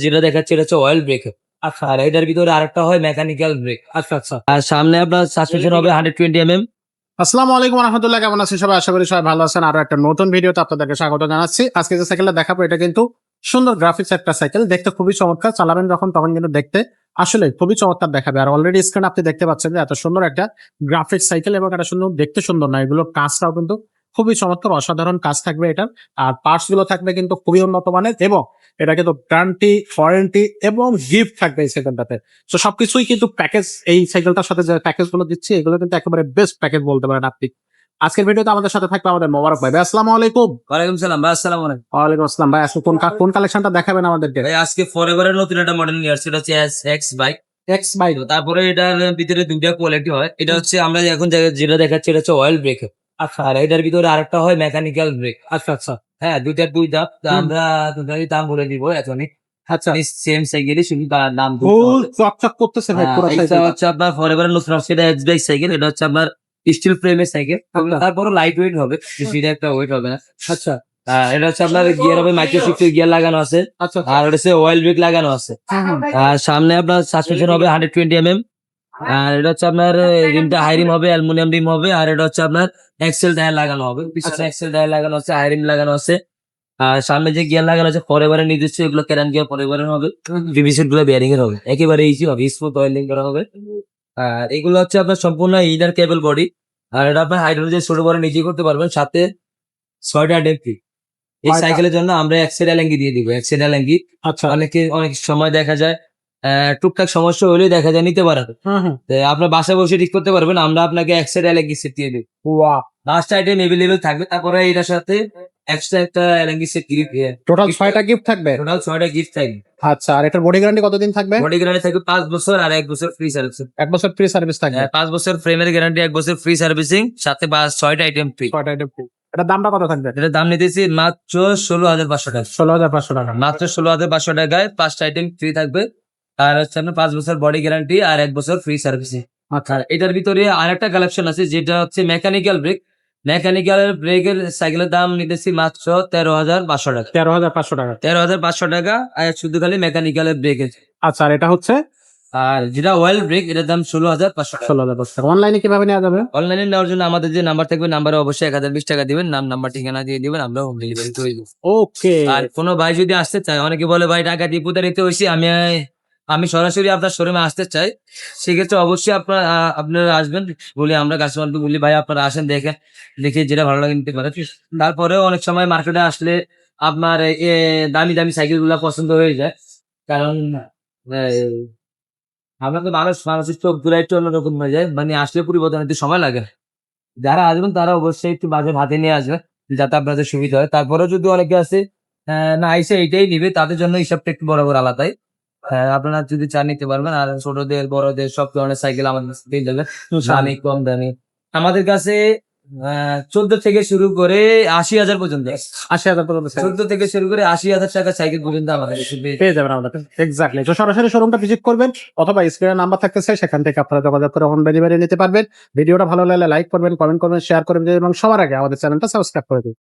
যেটা দেখাচ্ছে এটা হচ্ছে অয়েল ব্রেক। আচ্ছা, আর এটার ভিতরে আরেকটা হয় মেকানিক্যাল ব্রেক। আচ্ছা আচ্ছা, আর সামনে আপনার সাসপেনশন হবে 120 mm। আসসালামু আলাইকুম রহমতুল্লাহ, কেমন আছেন সবাই? আশা করি সবাই ভালো আছেন। আরো একটা নতুন ভিডিওতে আপনাদেরকে স্বাগত জানাচ্ছি। আজকে যে সাইকেলটা দেখাবো এটা কিন্তু সুন্দর গ্রাফিক্স একটা সাইকেল, দেখতে খুবই চমৎকার। চালাবেন যখন তখন কিন্তু দেখতে আসলে খুবই চমৎকার দেখাবে। আর অলরেডি স্ক্রিন আপনি দেখতে পাচ্ছেন যে এত সুন্দর একটা গ্রাফিক্স সাইকেল এবং এটা সুন্দর, দেখতে সুন্দর না, এগুলো কাজটাও কিন্তু খুবই চমৎকার, অসাধারণ কাজ থাকবে এটার। আর পার্টস গুলো থাকবে কিন্তু খুবই উন্নত মানের এবং এটা কিন্তু গ্যারান্টি, ওয়ারেন্টি এবং গিফট থাকবে এই সাইকেলটাতে। তো সবকিছুই কিন্তু প্যাকেজ, এই সাইকেলটার সাথে যে প্যাকেজ গুলো দিচ্ছি এগুলো কিন্তু একেবারে বেস্ট প্যাকেজ বলতে পারেন আপনি। আজকের ভিডিওতে আমাদের সাথে থাকবে আমাদের মোবারক ভাই। ভাই আসসালামু আলাইকুম। ওয়ালাইকুম সালাম ভাই, আসসালামু আলাইকুম। ওয়ালাইকুম আসসালাম ভাই। আজকে কোন কালেকশনটা দেখাবেন আমাদেরকে? ভাই আজকে ফরএভারের নতুন একটা মডেল নিয়ে আসছে, এটা হচ্ছে এক্স বাইক। X bike. তারপরে এটার ভিতরে দুইটা কোয়ালিটি হয়। এটা হচ্ছে আমরা এখন যেটা দেখাচ্ছি এটা হচ্ছে অয়েল ব্রেক। আচ্ছা, আর এটার ভিতরে আরেকটা হয় মেকানিক্যাল ব্রেক। আচ্ছা আচ্ছা, হ্যাঁ, দুই ধাপ। তা আমরা দুটারই দাম বলে দিব এখনই। আচ্ছা, সেম সাইকেলই, শুধু তার নাম ফুল চকচক করতেছে ভাই পুরো এটা সাইকেল। হচ্ছে আপনার ফরএভারের নতুন আসছে, এটা এক্স বাইক সাইকেল। এটা হচ্ছে আপনার স্টিল ফ্রেমের সাইকেল, তারপরে লাইট ওয়েট হবে, বেশি একটা ওয়েট হবে না। আচ্ছা এটা হচ্ছে আপনার গিয়ার হবে মাইক্রো শিফটের গিয়ার লাগানো আছে। আচ্ছা, আর এটা হচ্ছে অয়েল ব্রেক লাগানো আছে। আর সামনে আপনার সাসপেনশন হবে 120 mm। আর এটা হচ্ছে আপনার রিমটা হাই রিম হবে, অ্যালুমিনিয়াম রিম হবে। আর এটা হচ্ছে আপনার এক্সেল টায়ার লাগানো হবে, পিছনে এক্সেল টায়ার লাগানো আছে, হাই রিম লাগানো আছে। আর সামনে যে গিয়ার লাগানো আছে ফরএভারের নিজস্ব, এগুলো ক্যারান গিয়ার ফরএভারের হবে। ডিভিসি গুলো বেয়ারিং এর হবে, একেবারে ইজি হবে, স্মুথ অয়েলিং করা হবে। আর এগুলো হচ্ছে আপনার সম্পূর্ণ ইনার কেবল বডি। আর এটা আপনার হাইড্রোজেন ছোট বড় নিজে করতে পারবেন, সাথে 6টা ডেপথি। এই সাইকেলের জন্য আমরা এক্সেল অ্যালাঙ্গি দিয়ে দিব, এক্সেল অ্যালাঙ্গি। আচ্ছা। অনেক সময় দেখা যায় টুকটাক সমস্যা হলেই দেখা যায় নিতে পারেন, আপনার বাসায় বসে ঠিক করতে পারবেন। আমরা আপনাকে এক্সেল অ্যালাঙ্গি সেট দিয়ে দিই। ওয়াও, লাস্ট আইটেম এভেলেবেল থাকবে। তারপরে এটার সাথে এক্সট্রা একটা অ্যালাঙ্গি সেট গিফট, টোটাল 6টা গিফট থাকবে। টোটাল 6টা গিফট থাকবে। আচ্ছা, আর এটার বডি গ্যারান্টি কতদিন থাকবে? বডি গ্যারান্টি থাকবে 5 বছর আর 1 বছর ফ্রি সার্ভিস। 1 বছর ফ্রি সার্ভিস থাকবে। 5 বছর ফ্রেমের গ্যারান্টি, 1 বছর ফ্রি সার্ভিসিং, সাথে 6টা আইটেম ফ্রি। 6টা আইটেম ফ্রি। এটার দামটা কত থাকবে? এটার দাম নিতেছি মাত্র 16,500 টাকা। 16,500 টাকা। মাত্র 16,500 টাকায় 5টা আইটেম ফ্রি থাকবে। আর হচ্ছে আপনার 5 বছর বডি গ্যারান্টি আর 1 বছর ফ্রি সার্ভিসিং। আচ্ছা, আর এটার ভিতরে আরেকটা কালেকশন আছে যেটা হচ্ছে মেকানিক্যাল ব্রেক। মেকানিক্যাল ব্রেকের সাইকেলের দাম নিতেছি মাত্র 13,500 টাকা। 13,500 টাকা। 13,500 টাকা, আর শুধু খালি মেকানিক্যালের ব্রেকের। আচ্ছা, আর এটা হচ্ছে আর যেটা অয়েল ব্রেক, এটার দাম 16,500 টাকা। 16,500 টাকা। অনলাইনে কিভাবে নেওয়া যাবে? অনলাইনে নেওয়ার জন্য আমাদের যে নাম্বার থাকবে, নাম্বারে অবশ্যই 1,020 টাকা দিবেন, নাম্বার ঠিকানা দিয়ে দিবেন, আমরা হোম ডেলিভারি করে দিব। ওকে। আর কোনো ভাই যদি আসতে চায়, অনেকে বলে ভাই টাকা দিয়ে প্রতারিত হয়েছি, আমি সরাসরি আপনার শোরুমে আসতে চাই, সেক্ষেত্রে অবশ্যই আপনারা আসবেন। বলি আমরা কাস্টমারকে বলি ভাই আপনারা আসেন, দেখে যেটা ভালো লাগে নিতে পারেন। তারপরেও অনেক সময় মার্কেটে আসলে আপনার দামি দামি সাইকেল গুলা পছন্দ হয়ে যায়, কারণ আমরা তো মানুষের চোখ দূরে একটু অন্যরকম হয়ে যায়, মানে আসলে পরিবর্তন হতে সময় লাগে। যারা আসবেন তারা অবশ্যই একটু বাজেট হাতে নিয়ে আসবে, যাতে আপনাদের সুবিধা হয়। তারপরেও যদি অনেকে আছে না আইসে এইটাই নিবে, তাদের জন্য হিসাবটা একটু বরাবর আলাদাই। আপনারা যদি চান নিতে পারবেন। আর ছোটদের বড়দের সব ধরনের সাইকেল আমাদের কাছে পেয়ে যাবেন, দামি কম দামি। আমাদের কাছে 14 থেকে শুরু করে 80,000 পর্যন্ত। 80,000 পর্যন্ত 14 থেকে শুরু করে 80,000 টাকা সাইকেল পর্যন্ত আমাদের কাছে পেয়ে যাবেন আমাদের কাছে। এক্স্যাক্টলি। তো সরাসরি শোরুমটা ভিজিট করবেন অথবা স্ক্রিনে নাম্বার থাকতেছে, সেখান থেকে আপনারা যোগাযোগ করে হোম ডেলিভারি নিতে পারবেন। ভিডিওটা ভালো লাগলে লাইক করবেন, কমেন্ট করবেন, শেয়ার করবেন এবং সবার আগে আমাদের চ্যানেলটা সাবস্ক্রাইব করে দিন।